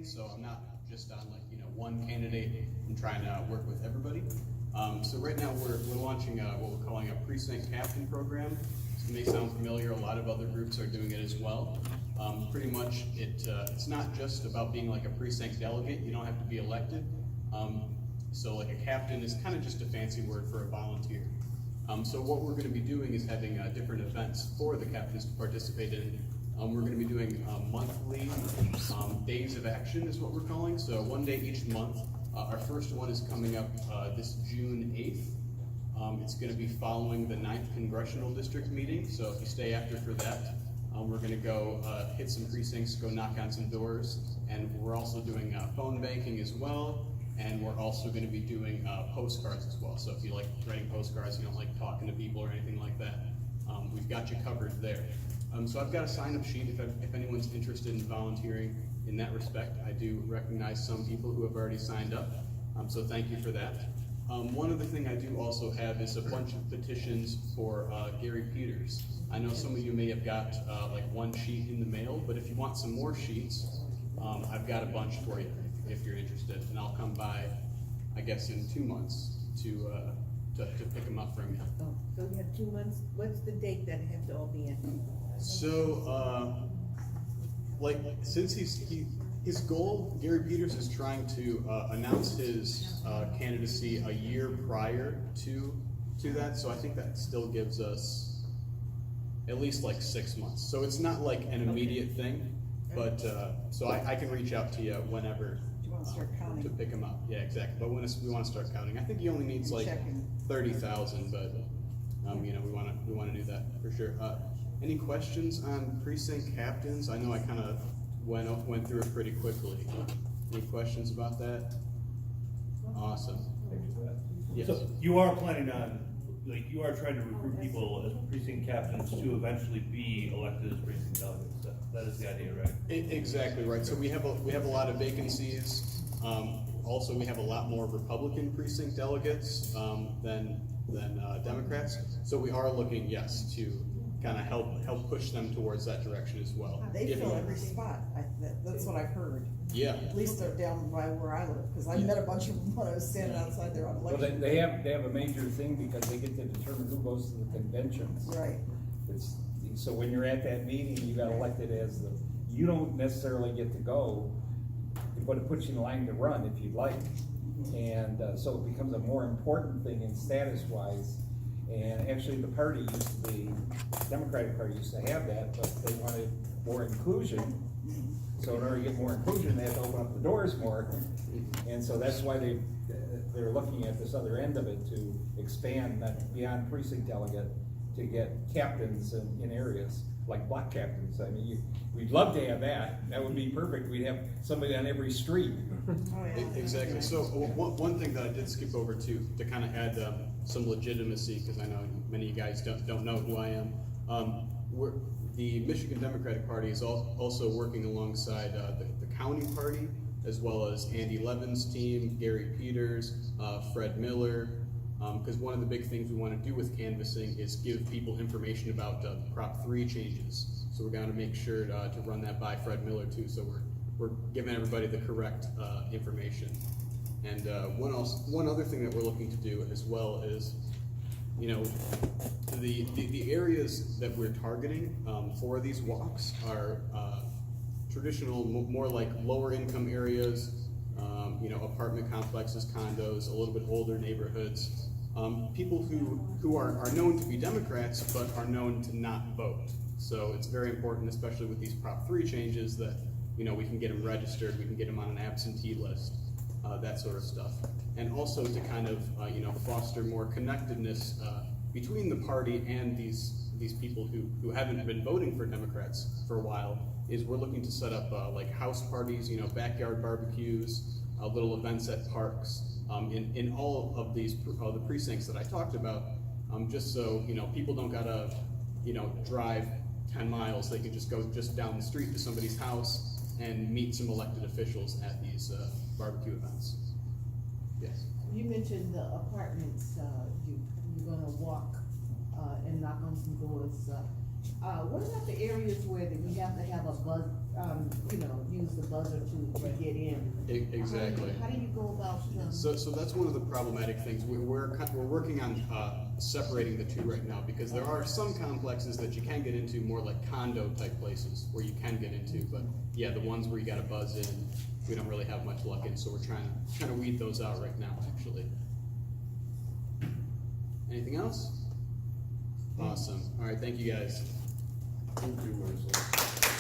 so I'm not just on like, one candidate. I'm trying to work with everybody. So right now we're launching what we're calling a precinct captain program. It may sound familiar, a lot of other groups are doing it as well. Pretty much it's not just about being like a precinct delegate, you don't have to be elected. So like a captain is kind of just a fancy word for a volunteer. So what we're going to be doing is having different events for the captains to participate in. We're going to be doing monthly days of action is what we're calling. So one day each month. Our first one is coming up this June 8th. It's going to be following the 9th Congressional District meeting. So if you stay after for that, we're going to go hit some precincts, go knock on some doors. And we're also doing phone banking as well. And we're also going to be doing postcards as well. So if you like writing postcards, you don't like talking to people or anything like that, we've got you covered there. So I've got a sign-up sheet if anyone's interested in volunteering in that respect. I do recognize some people who have already signed up, so thank you for that. One other thing I do also have is a bunch of petitions for Gary Peters. I know some of you may have got like one sheet in the mail, but if you want some more sheets, I've got a bunch for you if you're interested, and I'll come by, I guess, in 2 months to pick them up from you. Oh, so you have 2 months. What's the date that have to all be in? So, like, since his goal, Gary Peters is trying to announce his candidacy a year prior to that. So I think that still gives us at least like 6 months. So it's not like an immediate thing, but so I can reach out to you whenever. Do you want to start counting? To pick him up, yeah, exactly. But when we want to start counting, I think he only needs like 30,000, but we want to do that for sure. Any questions on precinct captains? I know I kind of went through it pretty quickly. Any questions about that? Awesome. Yes. So you are planning on, like, you are trying to recruit people as precinct captains to eventually be elected as precinct delegates. That is the idea, right? Exactly right. So we have a lot of vacancies. Also, we have a lot more Republican precinct delegates than Democrats. So we are looking, yes, to kind of help push them towards that direction as well. They fill every spot. That's what I've heard. Yeah. At least they're down by where I live, because I met a bunch of them when I was standing outside there on Well, election. they have a major thing because they get to determine who goes to the conventions. Right. So when you're at that meeting, you got elected as you don't necessarily get to go, but it puts you in line to run if you'd like. And so it becomes a more important thing in status-wise. And actually the Democratic Party used to have that, but they wanted more inclusion. So in order to get more inclusion, they have to open up the doors more. And so that's why they're looking at this other end of it to expand that beyond precinct delegate to get captains in areas, like block captains. I mean, we'd love to have that. That would be perfect. We'd have somebody on every street. Oh, yeah. Exactly. So one thing that I did skip over to kind of add some legitimacy, because I know many of you guys don't know who I am. The Michigan Democratic Party is also working alongside the county party, as well as Andy Levin's team, Gary Peters, Fred Miller, because one of the big things we want to do with canvassing is give people information about Prop 3 changes. So we're going to make sure to run that by Fred Miller too, so we're giving everybody the correct information. And one other thing that we're looking to do as well is, the areas that we're targeting for these walks are traditional, more like lower income areas, apartment complexes, condos, a little bit older neighborhoods, people who are known to be Democrats but are known to not vote. So it's very important, especially with these Prop 3 changes, that we can get them registered, we can get them on an absentee list, that sort of stuff. And also to kind of foster more connectedness between the party and these people who haven't been voting for Democrats for a while, is we're looking to set up like house parties, backyard barbecues, little events at parks, in all of these the precincts that I talked about, just so people don't gotta drive 10 miles. They can just go down the street to somebody's house and meet some elected officials at these barbecue events. Yes. You mentioned the apartments, you're gonna walk and knock on some doors. What about the areas where you have to have a use the buzzer to get in. Exactly. How do you go about, So that's one of the problematic things. We're working on separating the two right now, because there are some complexes that you can get into, more like condo type places where you can get into, but yeah, the ones where you gotta buzz in, we don't really have much luck in, so we're trying to weed those out right now, actually. Anything else? Awesome. All right, thank you guys. Thank you, Marcel.